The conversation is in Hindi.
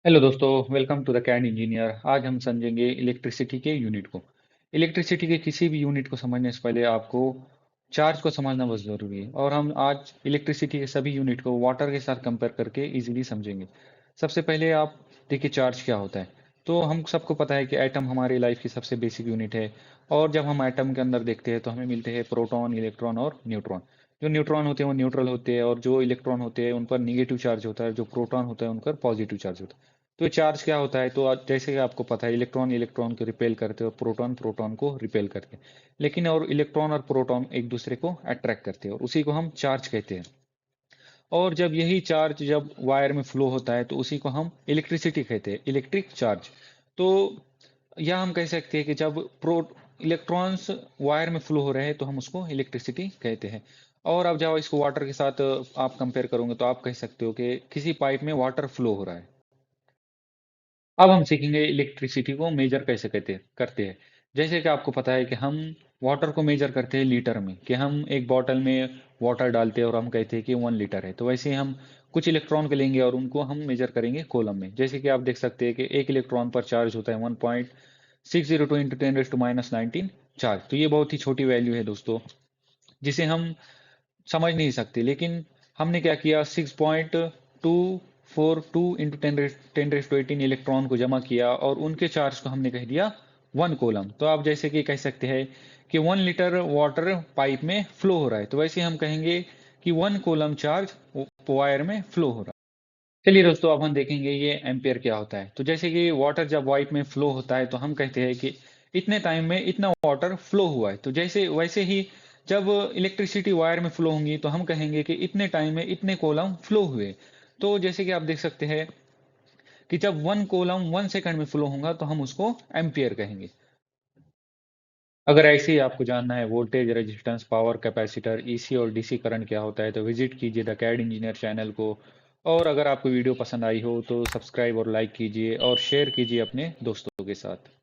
हेलो दोस्तों, welcome to the CAD engineer. आज हम समझेंगे इलेक्ट्रिसिटी के यूनिट को। इलेक्ट्रिसिटी के किसी भी यूनिट को समझने से पहले आपको चार्ज को समझना बहुत ज़रूरी है, और हम आज इलेक्ट्रिसिटी के सभी यूनिट को वाटर के साथ कंपेयर करके इजीली समझेंगे। सबसे पहले आप देखिए चार्ज क्या होता है। तो हम सबको पता है कि एटम हमारी लाइफ की सबसे बेसिक यूनिट है, और जब हम एटम के अंदर देखते हैं तो हमें मिलते हैं प्रोटॉन, इलेक्ट्रॉन और न्यूट्रॉन। जो न्यूट्रॉन होते हैं वो न्यूट्रल होते हैं, और जो इलेक्ट्रॉन होते हैं उन पर निगेटिव चार्ज होता है, जो प्रोटॉन होता है उन पर पॉजिटिव चार्ज होता है। तो चार्ज क्या होता है, तो जैसे कि आपको पता है इलेक्ट्रॉन इलेक्ट्रॉन को रिपेल करते हैं और प्रोटॉन प्रोटॉन को रिपेल करते हैं। लेकिन और इलेक्ट्रॉन और प्रोटॉन एक दूसरे को अट्रैक्ट करते हैं, और उसी को हम चार्ज कहते हैं। और जब यही चार्ज जब वायर में फ्लो होता है तो उसी को हम इलेक्ट्रिसिटी कहते हैं, इलेक्ट्रिक चार्ज। तो या हम कह सकते हैं कि जब प्रो इलेक्ट्रॉन्स वायर में फ्लो हो रहे हैं तो हम उसको इलेक्ट्रिसिटी कहते हैं। और अब जब इसको वाटर के साथ आप कंपेयर करोगे तो आप कह सकते हो कि किसी पाइप में वाटर फ्लो हो रहा है। अब हम सीखेंगे इलेक्ट्रिसिटी को मेजर कैसे कहते करते हैं। जैसे कि आपको पता है कि हम वाटर को मेजर करते हैं लीटर में, कि हम एक बॉटल में वाटर डालते हैं और हम कहते हैं कि 1 लीटर है। तो वैसे ही हम कुछ इलेक्ट्रॉन को लेंगे और उनको हम मेजर करेंगे कॉलम में। जैसे कि आप देख सकते हैं कि एक इलेक्ट्रॉन पर चार्ज होता है 1.602 इंटू 10⁻19 चार्ज। तो ये बहुत ही छोटी वैल्यू है दोस्तों, जिसे हम समझ नहीं सकते। लेकिन हमने क्या किया, 6.242 इंटू 10⁻18 इलेक्ट्रॉन को जमा किया और उनके चार्ज को हमने कह दिया 1 कूलम। तो आप जैसे कि कह सकते हैं कि 1 लीटर वाटर पाइप में फ्लो हो रहा है, तो वैसे हम कहेंगे कि 1 कूलम चार्ज वायर में फ्लो हो रहा है। चलिए दोस्तों, अब हम देखेंगे ये एम्पियर क्या होता है। तो जैसे कि वाटर जब पाइप में फ्लो होता है तो हम कहते हैं कि इतने टाइम में इतना वाटर फ्लो हुआ है। तो जैसे वैसे ही जब इलेक्ट्रिसिटी वायर में फ्लो होंगी तो हम कहेंगे कि इतने टाइम में इतने कॉलम फ्लो हुए। तो जैसे कि आप देख सकते हैं कि जब 1 कॉलम 1 सेकंड में फ्लो होगा तो हम उसको एम्पियर कहेंगे। अगर ऐसे ही आपको जानना है voltage, resistance, power, capacitor, EC और डीसी करंट क्या होता है, तो विजिट कीजिए द कैड इंजीनियर चैनल को। और अगर आपको वीडियो पसंद आई हो तो सब्सक्राइब और लाइक कीजिए और शेयर कीजिए अपने दोस्तों के साथ।